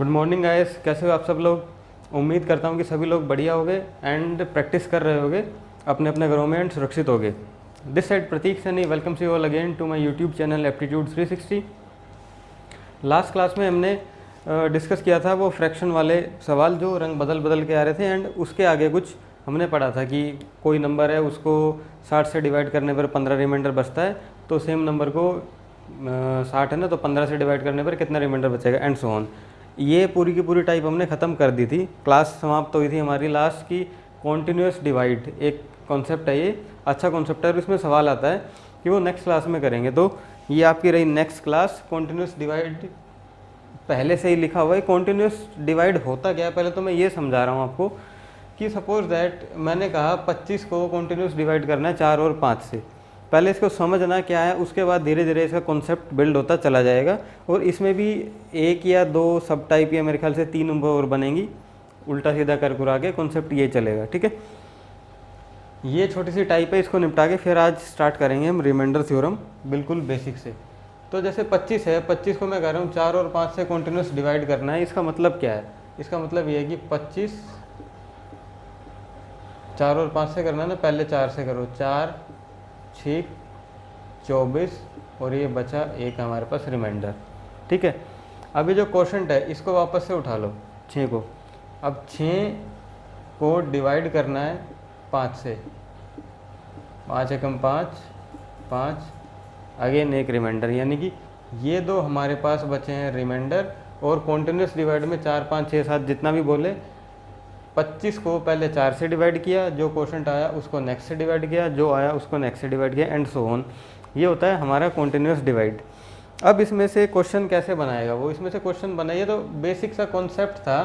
Good morning guys, कैसे हो आप सब लोग। उम्मीद करता हूँ कि सभी लोग बढ़िया होंगे एंड प्रैक्टिस कर रहे होंगे अपने अपने घरों में एंड सुरक्षित होंगे। This side Prateek Saini welcomes you all again to my YouTube channel aptitude 360। Last class में हमने डिस्कस किया था वो फ्रैक्शन वाले सवाल जो रंग बदल बदल के आ रहे थे एंड उसके आगे कुछ हमने पढ़ा था कि कोई नंबर है उसको 60 से डिवाइड करने पर 15 रिमाइंडर बचता है, तो सेम नंबर को 60 है ना, तो 15 से डिवाइड करने पर कितना रिमाइंडर बचेगा एंड सो ऑन। ये पूरी की पूरी टाइप हमने ख़त्म कर दी थी। क्लास समाप्त हुई थी हमारी लास्ट की कॉन्टीन्यूस डिवाइड एक कॉन्सेप्ट है, ये अच्छा कॉन्सेप्ट है और इसमें सवाल आता है कि वो नेक्स्ट क्लास में करेंगे। तो ये आपकी रही नेक्स्ट क्लास कॉन्टीन्यूस डिवाइड। पहले से ही लिखा हुआ है कॉन्टीन्यूस डिवाइड होता क्या है, पहले तो मैं ये समझा रहा हूँ आपको कि सपोज दैट मैंने कहा 25 को कॉन्टीन्यूस डिवाइड करना है 4 और 5 से। पहले इसको समझना क्या है, उसके बाद धीरे धीरे इसका कॉन्सेप्ट बिल्ड होता चला जाएगा। और इसमें भी एक या दो सब टाइप या मेरे ख्याल से 3 और बनेंगी, उल्टा सीधा कर कुरा के कॉन्सेप्ट ये चलेगा। ठीक है, ये छोटी सी टाइप है, इसको निपटा के फिर आज स्टार्ट करेंगे हम रिमाइंडर थ्योरम बिल्कुल बेसिक से। तो जैसे 25 है, 25 को मैं कह रहा हूँ 4 और 5 से कॉन्टीन्यूस डिवाइड करना है। इसका मतलब क्या है, इसका मतलब ये है कि 25 4 और 5 से करना है ना, पहले 4 से करो, 4 6 24 और ये बचा एक हमारे पास रिमाइंडर। ठीक है, अभी जो क्वोशंट है इसको वापस से उठा लो 6 को। अब 6 को डिवाइड करना है 5 से, 5 एकम 5 5 अगेन एक रिमाइंडर, यानी कि ये दो हमारे पास बचे हैं रिमाइंडर। और कॉन्टीन्यूस डिवाइड में 4 5 6 7 जितना भी बोले, 25 को पहले 4 से डिवाइड किया, जो क्वोशंट आया उसको नेक्स्ट से डिवाइड किया, जो आया उसको नेक्स्ट से डिवाइड किया एंड सो ऑन। ये होता है हमारा कॉन्टीन्यूस डिवाइड। अब इसमें से क्वेश्चन कैसे बनाएगा वो, इसमें से क्वेश्चन बनाइए। तो बेसिक सा कॉन्सेप्ट था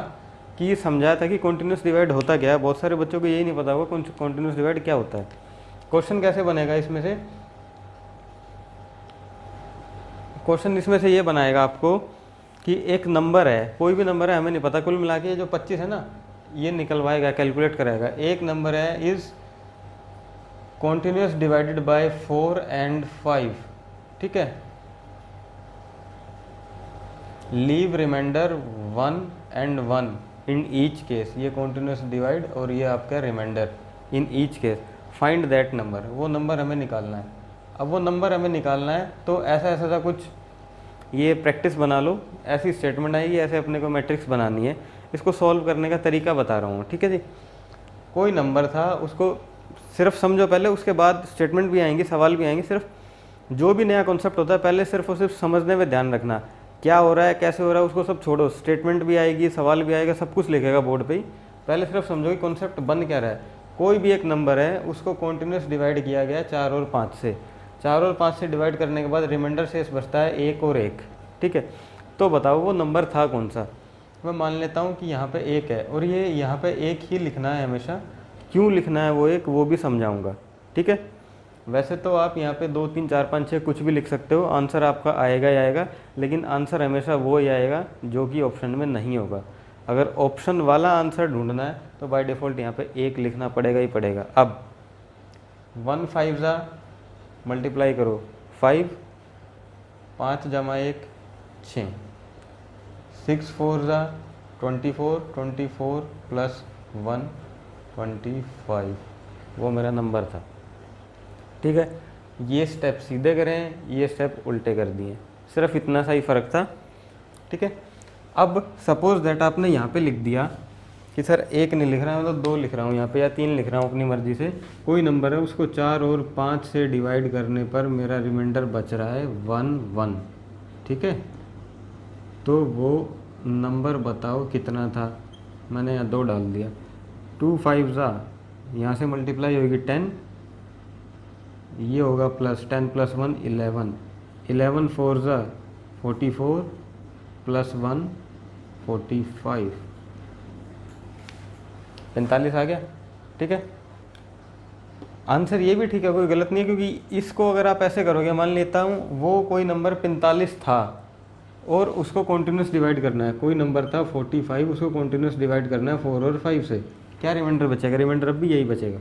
कि समझाया था कि कॉन्टीन्यूस डिवाइड होता क्या है। बहुत सारे बच्चों को यही नहीं पता होगा कॉन्टीन्यूस डिवाइड क्या होता है। क्वेश्चन कैसे बनेगा, इसमें से क्वेश्चन इसमें से ये बनाएगा आपको कि एक नंबर है, कोई भी नंबर है, हमें नहीं पता, कुल मिला के जो 25 है ना, ये निकलवाएगा, कैलकुलेट कराएगा। एक नंबर है is continuous divided by 4 and 5। ठीक है, leave remainder 1 and 1 in each case. ये कॉन्टीन्यूस डिवाइड और ये आपका remainder in each case. Find that number, वो नंबर हमें निकालना है। अब वो नंबर हमें निकालना है तो ऐसा ऐसा सा कुछ ये प्रैक्टिस बना लो, ऐसी स्टेटमेंट आएगी, ऐसे अपने को मैट्रिक्स बनानी है। इसको सॉल्व करने का तरीका बता रहा हूँ। ठीक है जी, कोई नंबर था, उसको सिर्फ समझो पहले, उसके बाद स्टेटमेंट भी आएंगी, सवाल भी आएंगे। सिर्फ जो भी नया कॉन्सेप्ट होता है पहले सिर्फ और सिर्फ समझने में ध्यान रखना, क्या हो रहा है कैसे हो रहा है उसको सब छोड़ो। स्टेटमेंट भी आएगी, सवाल भी आएगा, सब कुछ लिखेगा बोर्ड पे ही। पहले सिर्फ समझो कि कॉन्सेप्ट बन क्या रहा है। कोई भी एक नंबर है उसको कॉन्टीन्यूस डिवाइड किया गया 4 और 5 से। 4 और 5 से डिवाइड करने के बाद रिमाइंडर शेष बचता है 1 और 1। ठीक है, तो बताओ वो नंबर था कौन सा। मैं मान लेता हूँ कि यहाँ पे 1 है और ये यहाँ पे 1 ही लिखना है हमेशा। क्यों लिखना है वो 1, वो भी समझाऊंगा। ठीक है, वैसे तो आप यहाँ पे 2 3 4 5 6 कुछ भी लिख सकते हो, आंसर आपका आएगा ही आएगा, लेकिन आंसर हमेशा वो ही आएगा जो कि ऑप्शन में नहीं होगा। अगर ऑप्शन वाला आंसर ढूंढना है तो बाय डिफ़ॉल्ट यहाँ पे 1 लिखना पड़ेगा ही पड़ेगा। अब 1 5 ज़ा मल्टीप्लाई करो 5, 5 जमा 1 6, 6 4 ज़ा 24, 24 प्लस 1 25, वो मेरा नंबर था। ठीक है, ये स्टेप सीधे करें, ये स्टेप उल्टे कर दिए, सिर्फ इतना सा ही फ़र्क था। ठीक है, अब सपोज दैट आपने यहाँ पे लिख दिया कि सर 1 नहीं लिख रहा है, मतलब 2 लिख रहा हूँ यहाँ पे या 3 लिख रहा हूँ अपनी मर्ज़ी से। कोई नंबर है उसको 4 और 5 से डिवाइड करने पर मेरा रिमाइंडर बच रहा है 1 1। ठीक है, तो वो नंबर बताओ कितना था। मैंने यहाँ 2 डाल दिया। 2 5 ज़ा यहाँ से मल्टीप्लाई होगी 10, ये होगा प्लस 10 प्लस 1 11, 11 4 ज़ा 44 प्लस 1 45, 45 आ गया। ठीक है, आंसर ये भी ठीक है, कोई गलत नहीं है, क्योंकि इसको अगर आप ऐसे करोगे, मान लेता हूँ वो कोई नंबर 45 था और उसको कॉन्टीन्यूस डिवाइड करना है। कोई नंबर था 45, उसको कॉन्टीन्यूस डिवाइड करना है 4 और 5 से। क्या रिमाइंडर बचेगा, रिमाइंडर अब भी यही बचेगा।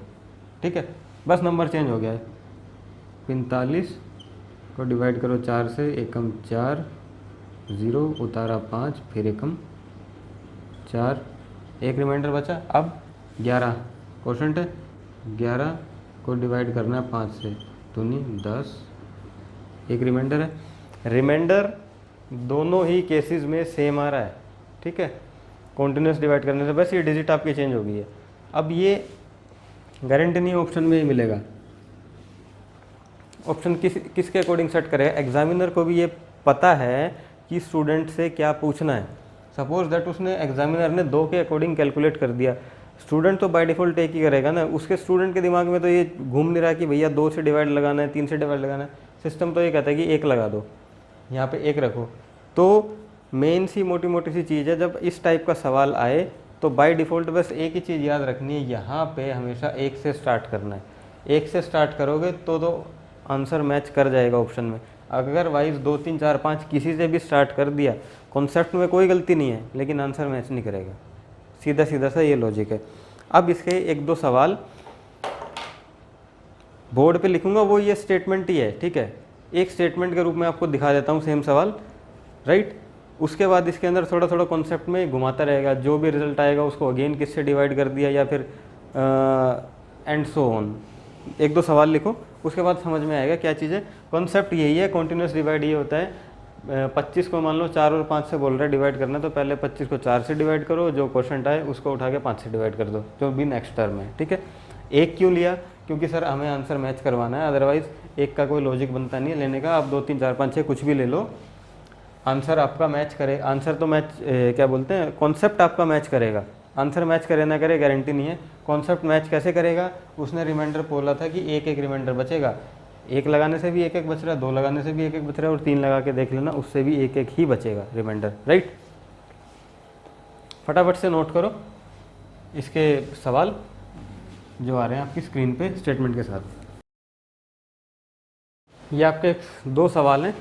ठीक है, बस नंबर चेंज हो गया है। 45 को डिवाइड करो 4 से, एकम 4, 0 उतारा 5, फिर एकम 4, एक रिमाइंडर बचा। अब 11 क्वोशंट है, 11 को डिवाइड करना है 5 से, दूनी 10, एक रिमाइंडर है। रिमाइंडर दोनों ही केसेस में सेम आ रहा है, ठीक है, कॉन्टिन्यूस डिवाइड करने से बस ये डिजिट आपकी चेंज हो गई है। अब ये गारंटी नहीं ऑप्शन में ही मिलेगा। ऑप्शन किसके अकॉर्डिंग सेट करेगा? एग्जामिनर को भी ये पता है कि स्टूडेंट से क्या पूछना है। सपोज दैट उसने एग्जामिनर ने 2 के अकॉर्डिंग कैलकुलेट कर दिया, स्टूडेंट तो बाय डिफ़ॉल्ट एक ही करेगा ना। उसके स्टूडेंट के दिमाग में तो ये घूम नहीं रहा कि भैया 2 से डिवाइड लगाना है, 3 से डिवाइड लगाना है। सिस्टम तो ये कहता है कि 1 लगा दो, यहाँ पे 1 रखो। तो मेन सी मोटी मोटी सी चीज़ है, जब इस टाइप का सवाल आए तो बाय डिफ़ॉल्ट बस एक ही चीज़ याद रखनी है, यहाँ पे हमेशा 1 से स्टार्ट करना है। 1 से स्टार्ट करोगे तो आंसर मैच कर जाएगा ऑप्शन में। अगर वाइज 2, 3, 4, 5 किसी से भी स्टार्ट कर दिया, कॉन्सेप्ट में कोई गलती नहीं है, लेकिन आंसर मैच नहीं करेगा। सीधा सीधा सा ये लॉजिक है। अब इसके 1-2 सवाल बोर्ड पे लिखूंगा, वो ये स्टेटमेंट ही है, ठीक है। एक स्टेटमेंट के रूप में आपको दिखा देता हूँ सेम सवाल, राइट। उसके बाद इसके अंदर थोड़ा थोड़ा कॉन्सेप्ट में घुमाता रहेगा, जो भी रिजल्ट आएगा उसको अगेन किससे डिवाइड कर दिया, या फिर एंड सो ऑन। 1-2 सवाल लिखो, उसके बाद समझ में आएगा क्या चीज़ है। कॉन्सेप्ट यही है, कॉन्टिन्यूस डिवाइड ये होता है। 25 को मान लो 4 और 5 से बोल रहा है डिवाइड करना, तो पहले 25 को 4 से डिवाइड करो, जो क्वोशंट आए उसको उठा के 5 से डिवाइड कर दो, जो भी नेक्स्ट टर्म है, ठीक है। 1 क्यों लिया? क्योंकि सर हमें आंसर मैच करवाना है, अदरवाइज 1 का कोई लॉजिक बनता नहीं है लेने का। आप 2, 3, 4, 5, 6 कुछ भी ले लो, आंसर आपका मैच करे। आंसर तो मैच क्या बोलते हैं, कॉन्सेप्ट आपका मैच करेगा। आंसर मैच करे ना करे गारंटी नहीं है। कॉन्सेप्ट मैच कैसे करेगा? उसने रिमाइंडर बोला था कि 1-1 रिमाइंडर बचेगा। 1 लगाने से भी 1-1 बच रहा है, 2 लगाने से भी 1-1 बच रहा है, और 3 लगा के देख लेना, उससे भी 1-1 ही बचेगा रिमाइंडर, राइट। फटाफट से नोट करो इसके सवाल जो आ रहे हैं आपकी स्क्रीन पे स्टेटमेंट के साथ। ये आपके 2 सवाल हैं,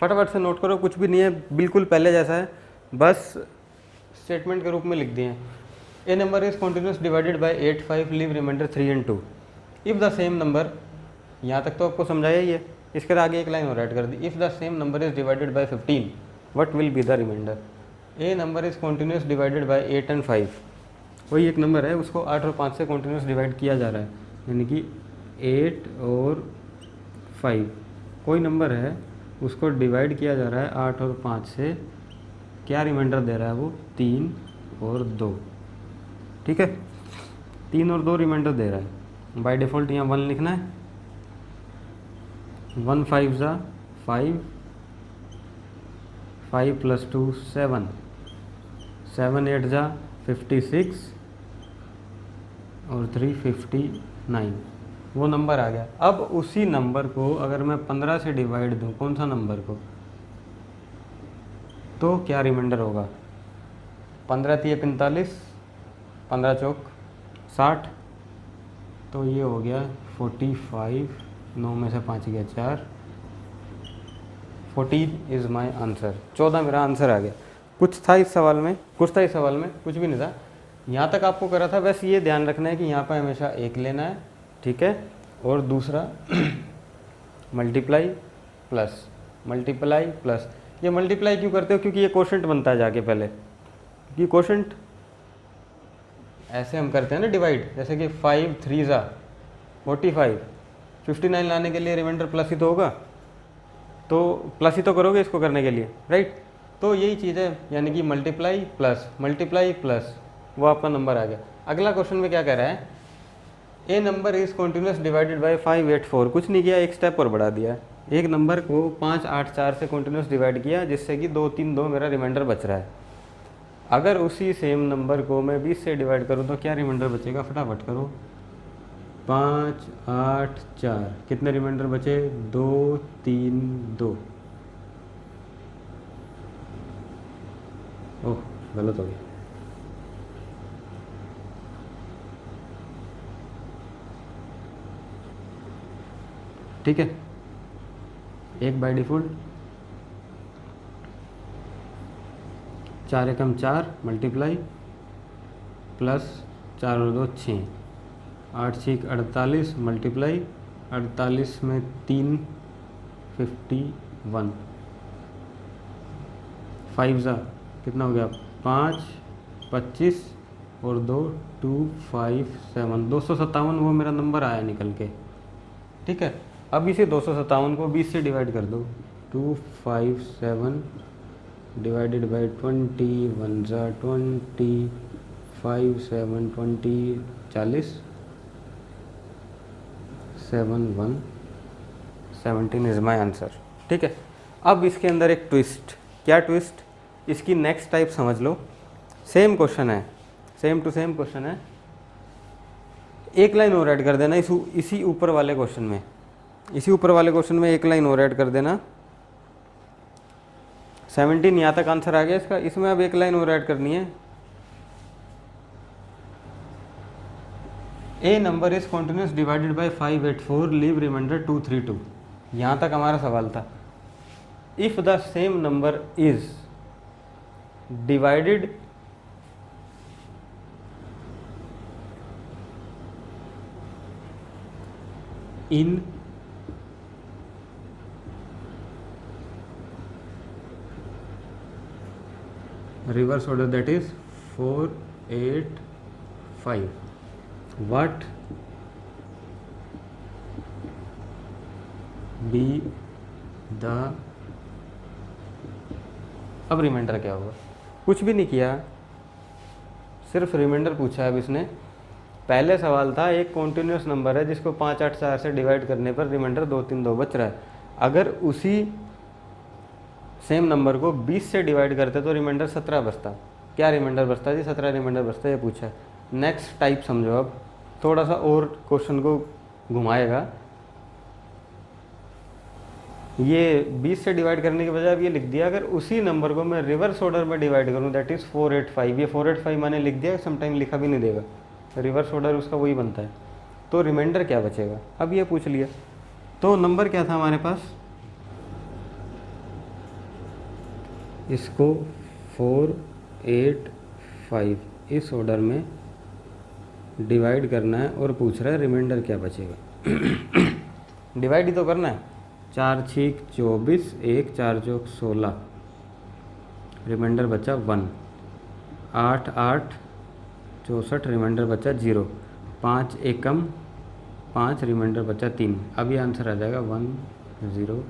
फटाफट से नोट करो। कुछ भी नहीं है, बिल्कुल पहले जैसा है, बस स्टेटमेंट के रूप में लिख दिए हैं। A number is continuous divided by 8, 5, leave remainder 3 and 2 if the same number, यहाँ तक तो आपको समझाया ही है। इसके आगे एक लाइन और ऐड कर दी, if the same number is divided by 15 what will be the remainder. A number is continuous divided by 8 and 5, वही एक नंबर है, उसको 8 और 5 से कॉन्टिन्यूस डिवाइड किया जा रहा है, यानी कि 8 और 5 कोई नंबर है, उसको डिवाइड किया जा रहा है 8 और 5 से। क्या रिमाइंडर दे रहा है वो? 3 और 2, ठीक है। 3 और 2 रिमाइंडर दे रहा है। बाय डिफ़ॉल्ट यहाँ 1 लिखना है। 1 5 जा 5, 5 + 2 7, 7 8 जा 56 और 3 59, वो नंबर आ गया। अब उसी नंबर को अगर मैं 15 से डिवाइड दूँ, कौन सा नंबर को, तो क्या रिमाइंडर होगा? 15 × 3 = 45, 15 चौक 60, तो ये हो गया 45, 9 में से 5 गया 4, 14 इज़ माई आंसर। 14 मेरा आंसर आ गया। कुछ था इस सवाल में, कुछ भी नहीं था। यहाँ तक आपको करा था, बस ये ध्यान रखना है कि यहाँ पर हमेशा 1 लेना है, ठीक है। और दूसरा मल्टीप्लाई प्लस। ये मल्टीप्लाई क्यों करते हो? क्योंकि ये क्वोशंट बनता है जाके पहले, कि क्वोशंट ऐसे हम करते हैं ना डिवाइड, जैसे कि 5 3 जा 45, 59 लाने के लिए रिमाइंडर प्लस ही तो होगा, तो प्लस ही तो करोगे इसको करने के लिए, राइट। तो यही चीज़ है, यानी कि मल्टीप्लाई प्लस, वो आपका नंबर आ गया। अगला क्वेश्चन में क्या कह रहा है? A number is continuous divided by 5 8 4, कुछ नहीं किया, एक स्टेप और बढ़ा दिया। एक नंबर को 5 8 4 से कॉन्टिन्यूस डिवाइड किया, जिससे कि 2 3 2 मेरा रिमाइंडर बच रहा है। अगर उसी सेम नंबर को मैं 20 से डिवाइड करूँ तो क्या रिमाइंडर बचेगा? फटाफट करो। 5 8 4, कितने रिमाइंडर बचे? 2 3 2। ओह गलत हो गया। ठीक है, एक by default 4 Ekam 4 multiply plus 4 और 2 6, 8 6 48 मल्टीप्लाई 48 में 3 51, 5 जा कितना हो गया? 5 25 और 2 257 257 वो मेरा नंबर आया निकल के, ठीक है। अब इसे 257 को 20 से डिवाइड कर दो, 257 डिवाइडेड बाई 20, 1 जा 20, 5 7 20 40, 7 1 17 इज़ माई आंसर, ठीक है। अब इसके अंदर एक ट्विस्ट, क्या ट्विस्ट, इसकी नेक्स्ट टाइप समझ लो। सेम क्वेश्चन है, सेम टू सेम क्वेश्चन है, एक लाइन और ऐड कर देना इसी ऊपर वाले क्वेश्चन में, इसी ऊपर वाले क्वेश्चन में एक लाइन और ऐड कर देना। 17 यहाँ तक आंसर आ गया इसका, इसमें अब एक लाइन और ऐड करनी है। A number is continuous divided by 584, leave remainder 232। यहाँ तक हमारा सवाल था। If the same number is divided in reverse order, that is 4 8 5, what be the, अब रिमाइंडर क्या होगा, कुछ भी नहीं किया, सिर्फ रिमाइंडर पूछा है अब इसने। पहले सवाल था एक कॉन्टिन्यूस नंबर है जिसको 5 8 4 से डिवाइड करने पर रिमाइंडर 2 3 2 बच रहा है। अगर उसी सेम नंबर को 20 से डिवाइड करते तो रिमाइंडर 17 बचता। क्या रिमाइंडर बचता जी, 17 रिमाइंडर बचता, ये पूछा है। नेक्स्ट टाइप समझो, अब थोड़ा सा और क्वेश्चन को घुमाएगा। ये 20 से डिवाइड करने के बजाय अब ये लिख दिया अगर उसी नंबर को मैं रिवर्स ऑर्डर में डिवाइड करूँ, दैट इज़ 485। ये 485 मैंने लिख दिया, समटाइम लिखा भी नहीं देगा, रिवर्स ऑर्डर उसका वही बनता है। तो रिमाइंडर क्या बचेगा, अब ये पूछ लिया। तो नंबर क्या था हमारे पास, इसको 4 8 5 इस ऑर्डर में डिवाइड करना है और पूछ रहा है रिमाइंडर क्या बचेगा। डिवाइड ही तो करना है, 4 6 24, 1 4 चौक 16, रिमाइंडर बचा 1, 8 8 64, रिमाइंडर बचा 0, 5 एकम 5, रिमाइंडर बचा 3। अब ये आंसर आ जाएगा 1 0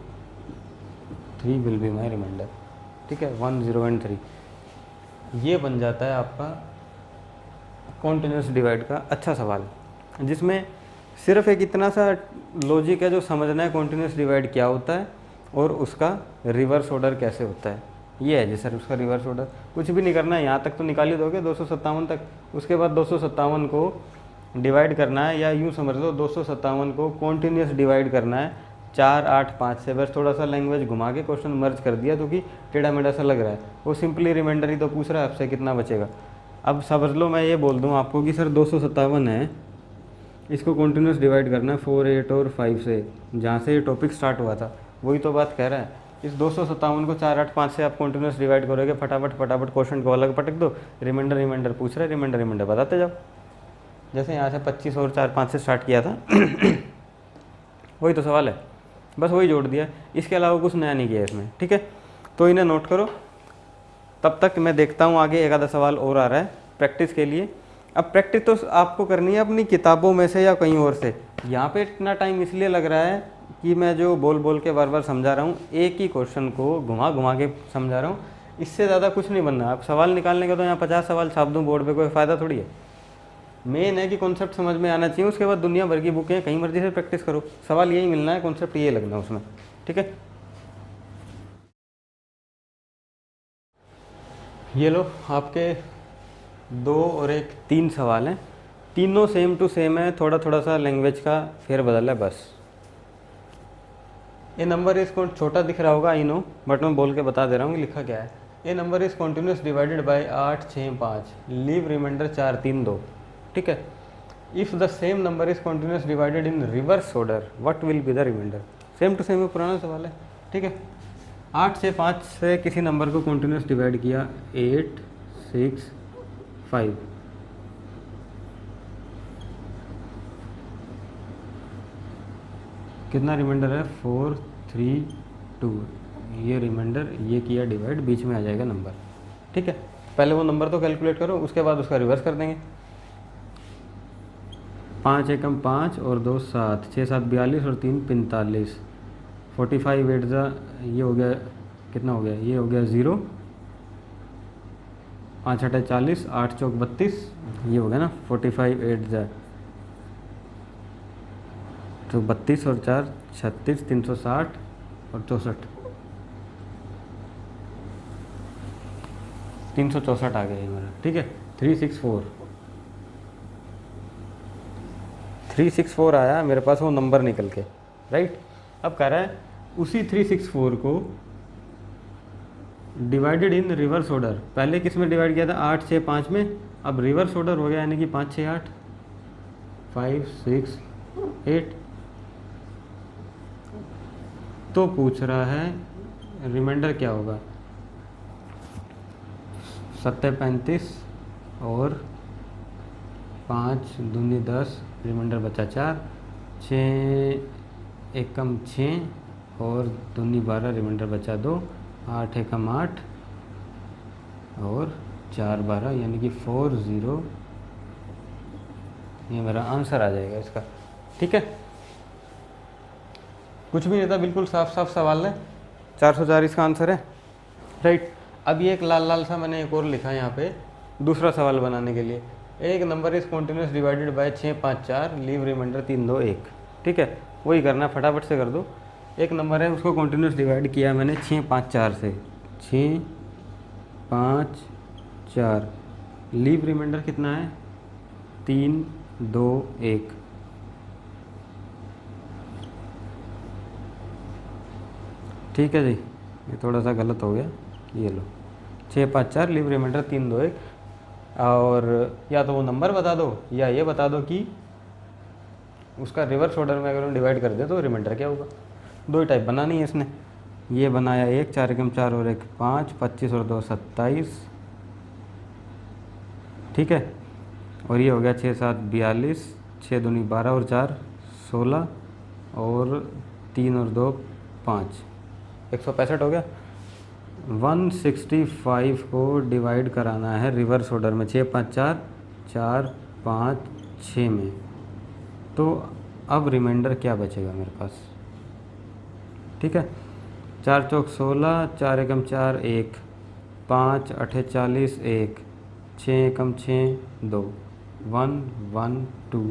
3 विल बी माई रिमाइंडर, ठीक है। 1 0 एंड 3 ये बन जाता है आपका कॉन्टिन्यूस डिवाइड का अच्छा सवाल, जिसमें सिर्फ एक इतना सा लॉजिक है जो समझना है कॉन्टिन्यूस डिवाइड क्या होता है और उसका रिवर्स ऑर्डर कैसे होता है। ये है जी सर उसका रिवर्स ऑर्डर, कुछ भी नहीं करना है, यहाँ तक तो निकाल ही दोगे 257 तक। उसके बाद 257 को डिवाइड करना है, या यूँ समझ लो 257 को कॉन्टिन्यूस डिवाइड करना है 4 8 5 से। बस थोड़ा सा लैंग्वेज घुमा के क्वेश्चन मर्ज कर दिया क्योंकि टेढ़ा मेढ़ा सा लग रहा है। वो सिंपली रिमाइंडर ही तो पूछ रहा है आपसे कितना बचेगा। अब समझ लो मैं ये बोल दूँ आपको कि सर 257 है, इसको कॉन्टिन्यूस डिवाइड करना है 4 8 और 5 से, जहाँ से ये टॉपिक स्टार्ट हुआ था वही तो बात कह रहा है। इस 257 को 4 8 5 से आप कॉन्टिन्यूस डिवाइड करोगे, फटाफट फटाफट क्वेश्चन को अलग पटक दो, रिमाइंडर रिमाइंडर पूछ रहे, रिमाइंडर रिमाइंडर बताते जाओ। जैसे यहाँ से 25 और 4 5 से स्टार्ट किया था वही तो सवाल है, बस वही जोड़ दिया, इसके अलावा कुछ नया नहीं किया इसमें, ठीक है। तो इन्हें नोट करो, तब तक मैं देखता हूँ आगे एक आधा सवाल और आ रहा है प्रैक्टिस के लिए। अब प्रैक्टिस तो आपको करनी है अपनी किताबों में से या कहीं और से। यहाँ पे इतना टाइम इसलिए लग रहा है कि मैं जो बोल बोल के बार बार समझा रहा हूँ, एक ही क्वेश्चन को घुमा घुमा के समझा रहा हूँ, इससे ज़्यादा कुछ नहीं बनना। आप सवाल निकालने का तो यहाँ 50 सवाल छाप दूँ बोर्ड पे, कोई फ़ायदा थोड़ी है। मेन है कि कॉन्सेप्ट समझ में आना चाहिए, उसके बाद दुनिया भर की बुकें हैं, कहीं मर्जी से प्रैक्टिस करो, सवाल यही मिलना है, कॉन्सेप्ट ये लगना है उसमें, ठीक है। ये लो आपके 2 और 1 3 सवाल हैं, तीनों सेम टू सेम है, थोड़ा थोड़ा सा लैंग्वेज का फेरबदल है बस। ये नंबर इस छोटा दिख रहा होगा आई नो, बट मैं बोल के बता दे रहा हूँ कि लिखा क्या है। ये number is continuous divided by 8 6 5, leave remainder 4 3 2, ठीक है। If the same number is continuous divided in reverse order what will be the remainder. Same to same पुराना सवाल है, ठीक है। 8 से 5 से किसी नंबर को कॉन्टिन्यूस डिवाइड किया, 8 6 5, कितना रिमाइंडर है 4 3 2, ये रिमाइंडर ये किया डिवाइड, बीच में आ जाएगा नंबर, ठीक है। पहले वो नंबर तो कैलकुलेट करो, उसके बाद उसका रिवर्स कर देंगे। 5 एकम 5 और 2 7, 6 7 42 और 3 45, 45 8 जा, ये हो गया कितना हो गया, ये हो गया 0, 5 8 40, 8 चौक 32, ये हो गया ना 45 8 जा तो 32 और 4 36, 360 और 64, 364 आ गया ये मेरा। ठीक है, 364 आया मेरे पास वो नंबर निकल के, राइट। अब कह रहा है उसी 364 को डिवाइडेड इन रिवर्स ऑर्डर, पहले किस में डिवाइड किया था, 8 6 5 में, अब रिवर्स ऑर्डर हो गया यानी कि 5 6 8 5 6 8। तो पूछ रहा है रिमाइंडर क्या होगा, 7 35 और 5 दूनी 10, रिमाइंडर बचा 4, 6 एकम 6 और दूनी 12, रिमाइंडर बचा 2, 8 एकम 8 और 4 12 यानी कि 40, ये मेरा आंसर आ जाएगा इसका। ठीक है, कुछ भी नहीं था, बिल्कुल साफ साफ सवाल है, 404 इसका आंसर है, राइट। अब ये एक लाल लाल सा मैंने एक और लिखा है यहाँ पे दूसरा सवाल बनाने के लिए। एक number is continuous divided bye 6 5 4, leave remainder 3 2 1। ठीक है, वही करना है, फटाफट से कर दो। एक नंबर है उसको कॉन्टिन्यूस डिवाइड किया मैंने 6 5 4 से, 6 5 4, लीव रिमाइंडर कितना है, 3 2 1। ठीक है जी, ये थोड़ा सा गलत हो गया, ये लो 6 5 4, लीव रिमाइंडर 3 2 1। और या तो वो नंबर बता दो या ये बता दो कि उसका रिवर्स ऑर्डर में अगर हम डिवाइड कर दे तो रिमाइंडर क्या होगा। दो ही टाइप बनानी है इसने, ये बनाया 1 4 एकम 4 और 1 5, 25 और 2 27। ठीक है, और ये हो गया 6 7 42, 6 दूनी 12 और 4 16 और 3 और 2 5, 165 हो गया। 165 को डिवाइड कराना है रिवर्स ऑर्डर में, 6 5 4 4 5 6 में, तो अब रिमाइंडर क्या बचेगा मेरे पास। ठीक है, 4 चौक 16, 4 एकम 4 1, 5 8 40 1, 6 एकम 6 2, 1 1 2,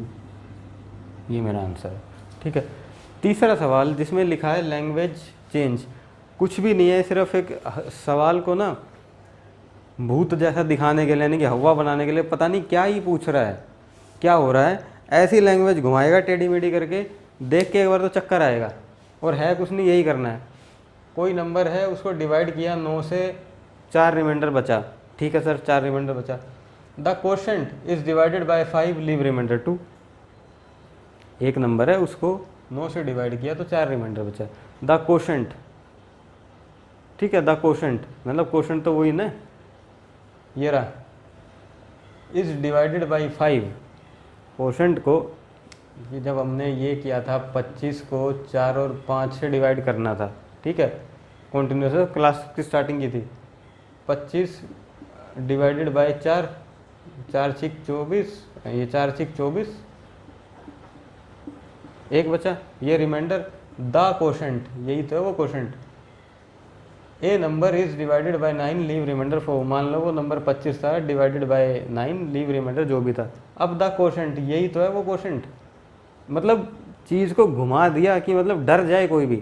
ये मेरा आंसर है। ठीक है, तीसरा सवाल जिसमें लिखा है लैंग्वेज चेंज, कुछ भी नहीं है, सिर्फ एक सवाल को ना भूत जैसा दिखाने के लिए यानी कि हवा बनाने के लिए, पता नहीं क्या ही पूछ रहा है, क्या हो रहा है, ऐसी लैंग्वेज घुमाएगा टेढ़ी मेढ़ी करके, देख के एक बार तो चक्कर आएगा। और है कुछ नहीं, यही करना है। कोई नंबर है उसको डिवाइड किया 9 से, 4 रिमाइंडर बचा। ठीक है सर, 4 रिमाइंडर बचा। The quotient is divided by 5, leave reminder 2। एक नंबर है उसको 9 से डिवाइड किया तो 4 रिमाइंडर बचा। द क्वोशंट, ठीक है, द क्वोशंट मतलब क्वोशंट तो वही ना, ये रहा, इज डिवाइडेड बाई 5। क्वोशंट को कि जब हमने ये किया था 25 को 4 और 5 से डिवाइड करना था, ठीक है, कॉन्टिन्यूस क्लास की स्टार्टिंग की थी, 25 डिवाइडेड बाई 4, 4 6 24, ये 4 6 24, एक बचा, ये रिमाइंडर। द क्वोशंट, यही तो है वो quotient. A number is divided bye 9, leave remainder 4। मान लो वो नंबर 25 था, डिवाइडेड बाय 9, लीव रिमाइंडर जो भी था। अब द क्वोशंट, यही तो है वो क्वोशंट। मतलब चीज़ को घुमा दिया कि मतलब डर जाए कोई भी।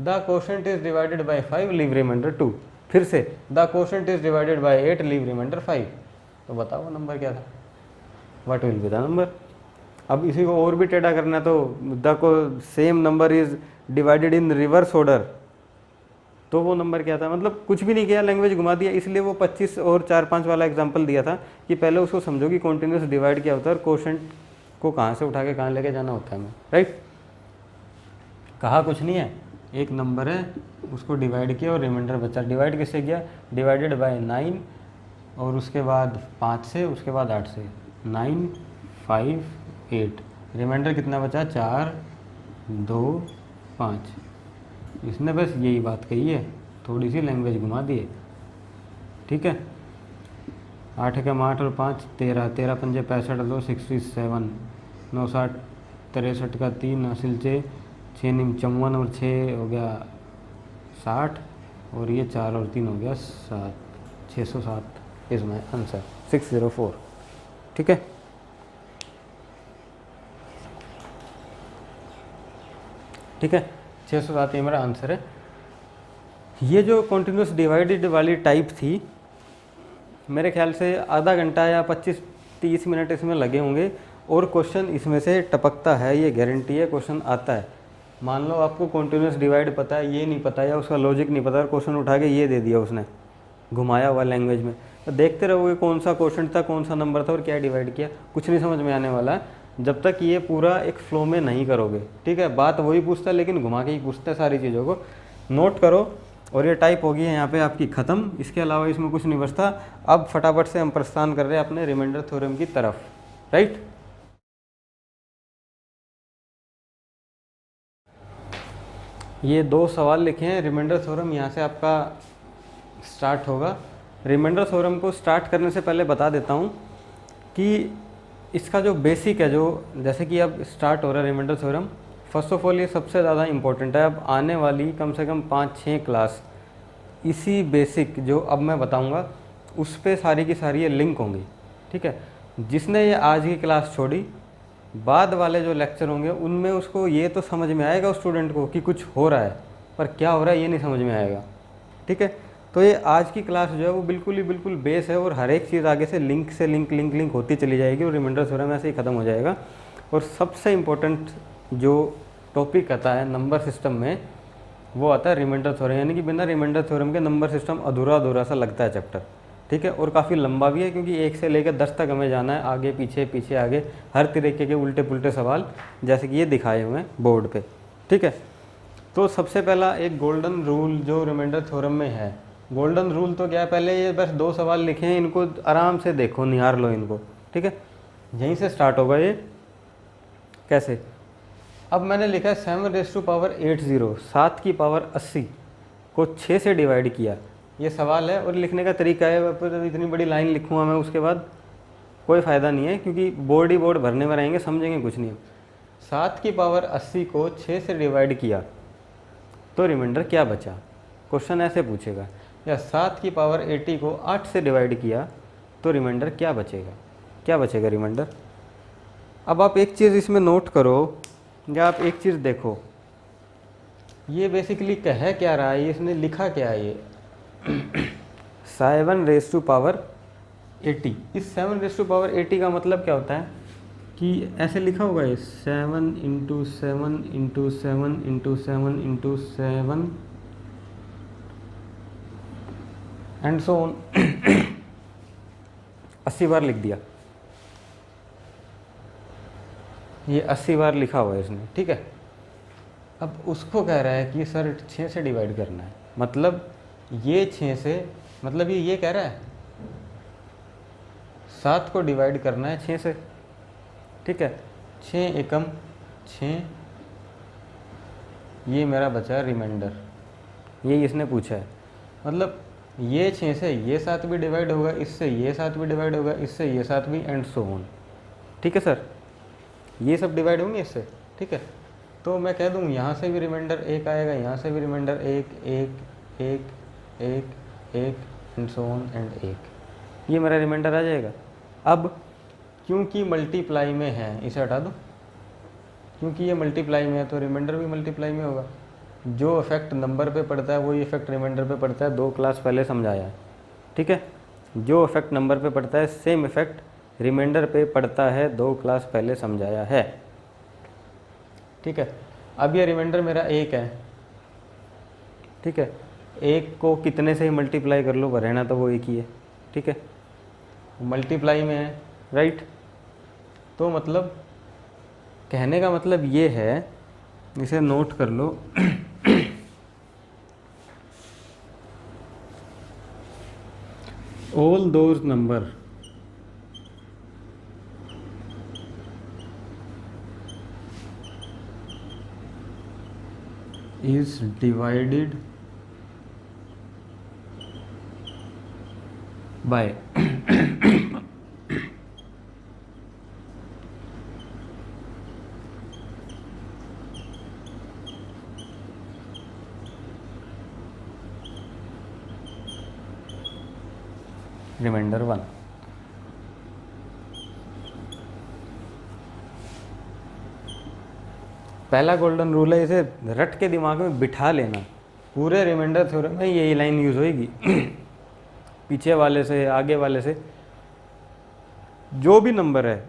The quotient is divided by 5, leave reminder 2। फिर से the quotient is divided by 8, leave remainder 5। तो बताओ वो नंबर क्या था, what will be the number. अब इसी को और भी टेढ़ा करना है तो द को same number is divided in reverse order, तो वो नंबर क्या था। मतलब कुछ भी नहीं किया, लैंग्वेज घुमा दिया। इसलिए वो 25 और 4 5 वाला एग्जांपल दिया था कि पहले उसको समझो कि कॉन्टिन्यूस डिवाइड क्या होता है और क्वोशंट को कहाँ से उठा के कहाँ लेके जाना होता है हमें, राइट। कहा कुछ नहीं है, एक नंबर है उसको डिवाइड किया और रिमाइंडर बचा। डिवाइड किससे किया, डिवाइडेड बाय 9 और उसके बाद 5 से, उसके बाद 8 से, 9 5 8, रिमाइंडर कितना बचा, 4 2 5। इसने बस यही बात कही है, थोड़ी सी लैंग्वेज घुमा दी है, ठीक है। 8 एकम 8 और 5 13, 13 पंजे 65 दो 67, 9 60 63 का 3 हासिल 6, 6 निम 54 और 6 हो गया 60 और ये 4 और 3 हो गया 7, 607 इज माई आंसर 604। ठीक है, ठीक है, 607 ये मेरा आंसर है। ये जो कॉन्टिन्यूस डिवाइडेड वाली टाइप थी, मेरे ख्याल से आधा घंटा या 25-30 मिनट इसमें लगे होंगे और क्वेश्चन इसमें से टपकता है, ये गारंटी है, क्वेश्चन आता है। मान लो आपको कॉन्टिन्यूस डिवाइड पता है, ये नहीं पता या उसका लॉजिक नहीं पता और क्वेश्चन उठा के ये दे दिया उसने घुमाया हुआ लैंग्वेज में, तो देखते रहोगे कौन सा क्वेश्चन था, कौन सा नंबर था और क्या डिवाइड किया, कुछ नहीं समझ में आने वाला है जब तक ये पूरा एक फ्लो में नहीं करोगे। ठीक है, बात वही पूछता है लेकिन घुमा के ही पूछता है सारी चीज़ों को। नोट करो। और ये टाइप होगी यहाँ पे आपकी ख़त्म, इसके अलावा इसमें कुछ नहीं बचता। अब फटाफट से हम प्रस्थान कर रहे हैं अपने रिमाइंडर थ्योरम की तरफ। राइट, ये 2 सवाल लिखे हैं। रिमाइंडर थ्योरम यहाँ से आपका स्टार्ट होगा। रिमाइंडर थ्योरम को स्टार्ट करने से पहले बता देता हूँ कि इसका जो बेसिक है, जो जैसे कि अब स्टार्ट हो रहा है remainder theorem, first of all ये सबसे ज़्यादा इंपॉर्टेंट है। अब आने वाली कम से कम 5-6 क्लास इसी बेसिक जो अब मैं बताऊंगा उस पे सारी की सारी ये लिंक होंगी। ठीक है, जिसने ये आज की क्लास छोड़ी, बाद वाले जो लेक्चर होंगे उनमें उसको ये तो समझ में आएगा उस स्टूडेंट को कि कुछ हो रहा है, पर क्या हो रहा है ये नहीं समझ में आएगा। ठीक है, तो ये आज की क्लास जो है वो बिल्कुल ही बिल्कुल बेस है और हर एक चीज़ आगे से लिंक होती चली जाएगी और रिमाइंडर थ्योरम ऐसे ही ख़त्म हो जाएगा। और सबसे इम्पोर्टेंट जो टॉपिक आता है नंबर सिस्टम में, वो आता है रिमाइंडर थ्योरम, यानी कि बिना रिमाइंडर थ्योरम के नंबर सिस्टम अधूरा अधूरा सा लगता है चैप्टर। ठीक है, और काफ़ी लंबा भी है क्योंकि 1 से लेकर 10 तक हमें जाना है, आगे पीछे पीछे आगे, हर तरीके के उल्टे पुल्टे सवाल जैसे कि ये दिखाए हुए हैं बोर्ड पे। ठीक है, तो सबसे पहला एक गोल्डन रूल जो रिमाइंडर थ्योरम में है। गोल्डन रूल तो क्या है, पहले ये बस 2 सवाल लिखे हैं, इनको आराम से देखो, निहार लो इनको। ठीक है, यहीं से स्टार्ट होगा ये। कैसे, अब मैंने लिखा है 7⁸80, 7 की पावर 80 को 6 से डिवाइड किया, ये सवाल है। और लिखने का तरीका है, पर इतनी बड़ी लाइन लिखूँगा मैं उसके बाद कोई फ़ायदा नहीं है क्योंकि बोर्ड ही बोर्ड भरने में रहेंगे, समझेंगे कुछ नहीं। 7 की पावर 80 को 6 से डिवाइड किया तो रिमाइंडर क्या बचा, क्वेश्चन ऐसे पूछेगा। या 7 की पावर 80 को 8 से डिवाइड किया तो रिमाइंडर क्या बचेगा, क्या बचेगा रिमाइंडर। अब आप एक चीज़ इसमें नोट करो या आप एक चीज़ देखो, ये बेसिकली कह क्या रहा है, इसने लिखा क्या है ये 7⁸80। इस 7⁸80 का मतलब क्या होता है कि ऐसे लिखा होगा ये 7 × 7 × 7 × 7 × 7 एंड सो ऑन 80 बार लिख दिया, ये 80 बार लिखा हुआ है इसने। ठीक है, अब उसको कह रहा है कि सर 6 से डिवाइड करना है, मतलब ये 6 से, मतलब ये कह रहा है 7 को डिवाइड करना है 6 से। ठीक है, 6 एकम 6, ये मेरा बचा रिमाइंडर, ये इसने पूछा है। मतलब ये 6 से ये 7 भी डिवाइड होगा, इससे ये 7 भी डिवाइड होगा, इससे ये 7 भी, एंड सो ऑन। ठीक है सर, ये सब डिवाइड होंगे इससे। ठीक है, तो मैं कह दूँ यहाँ से भी रिमाइंडर 1 आएगा, यहाँ से भी remainder 1 1 1 1 1 and so on and 1, ये मेरा रिमाइंडर आ जाएगा। अब क्योंकि मल्टीप्लाई में है, इसे हटा दो, क्योंकि ये मल्टीप्लाई में है तो रिमाइंडर भी मल्टीप्लाई में होगा। जो इफेक्ट नंबर पे पड़ता है वही इफेक्ट रिमाइंडर पे पड़ता है, 2 क्लास पहले समझाया है। ठीक है, जो इफेक्ट नंबर पे पड़ता है सेम इफेक्ट रिमाइंडर पे पड़ता है, 2 क्लास पहले समझाया है। ठीक है, अब ये रिमाइंडर मेरा 1 है। ठीक है, 1 को कितने से ही मल्टीप्लाई कर लो, रहना तो वो 1 ही है। ठीक है, मल्टीप्लाई में है, राइट। तो मतलब कहने का मतलब ये है, इसे नोट कर लो all those number is divided by remainder 1। पहला गोल्डन रूल है, इसे रट के दिमाग में बिठा लेना। पूरे रिमाइंडर थ्योरम में यही लाइन यूज होगी। पीछे वाले से, आगे वाले से, जो भी नंबर है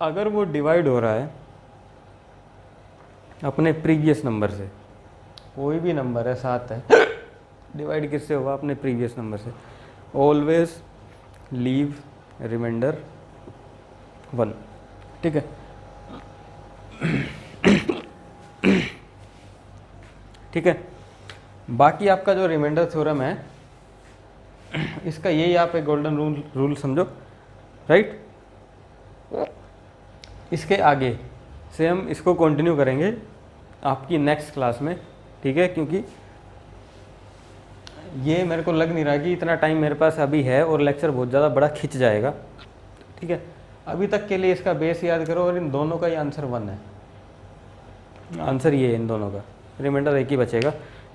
अगर वो डिवाइड हो रहा है अपने प्रीवियस नंबर से, कोई भी नंबर है 7 है, डिवाइड किससे होगा? अपने प्रीवियस नंबर से। Always leave remainder 1। ठीक है, ठीक है। बाकी आपका जो रिमाइंडर थ्योरम है इसका यही आप एक गोल्डन रूल समझो, राइट। इसके आगे से हम इसको कंटिन्यू करेंगे आपकी नेक्स्ट क्लास में, ठीक है, क्योंकि ये मेरे को लग नहीं रहा कि इतना टाइम मेरे पास अभी है और लेक्चर बहुत ज़्यादा बड़ा खिंच जाएगा। ठीक है, अभी तक के लिए इसका बेस याद करो और इन दोनों का ही आंसर 1 है। आंसर ये है इन दोनों का, रिमाइंडर एक ही बचेगा।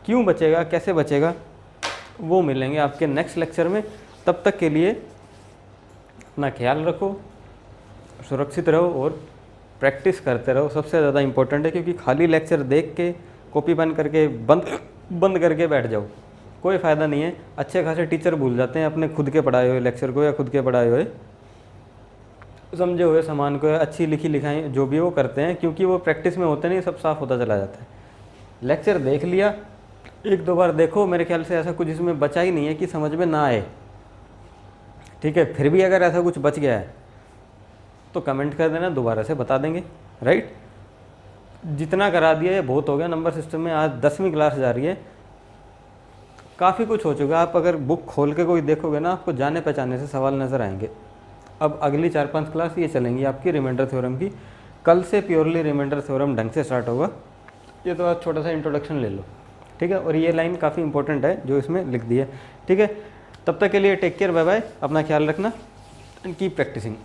क्यों बचेगा, कैसे बचेगा, वो मिलेंगे आपके नेक्स्ट लेक्चर में। तब तक के लिए अपना ख्याल रखो, सुरक्षित रहो और प्रैक्टिस करते रहो, सबसे ज़्यादा इंपॉर्टेंट है। क्योंकि खाली लेक्चर देख के कॉपी बंद करके बंद करके बैठ जाओ, कोई फ़ायदा नहीं है। अच्छे खासे टीचर भूल जाते हैं अपने खुद के पढ़ाए हुए लेक्चर को या खुद के पढ़ाए हुए समझे हुए सामान को, अच्छी लिखी लिखाई जो भी वो करते हैं, क्योंकि वो प्रैक्टिस में होते नहीं, सब साफ होता चला जाता है। लेक्चर देख लिया, 1-2 बार देखो, मेरे ख्याल से ऐसा कुछ इसमें बचा ही नहीं है कि समझ में ना आए। ठीक है, फिर भी अगर ऐसा कुछ बच गया है तो कमेंट कर देना, दोबारा से बता देंगे, राइट। जितना करा दिया ये बहुत हो गया। नंबर सिस्टम में आज 10वीं क्लास जा रही है, काफ़ी कुछ हो चुका है। आप अगर बुक खोल के कोई देखोगे ना, आपको जाने पहचाने से सवाल नज़र आएंगे। अब अगली 4-5 क्लास ये चलेंगी आपकी रिमाइंडर थ्योरम की। कल से प्योरली रिमाइंडर थ्योरम ढंग से स्टार्ट होगा। ये तो आज छोटा सा इंट्रोडक्शन ले लो, ठीक है। और ये लाइन काफ़ी इंपॉर्टेंट है जो इसमें लिख दी है, ठीक है। तब तक के लिए टेक केयर, बाय बाय, अपना ख्याल रखना एंड कीप प्रैक्टिसिंग।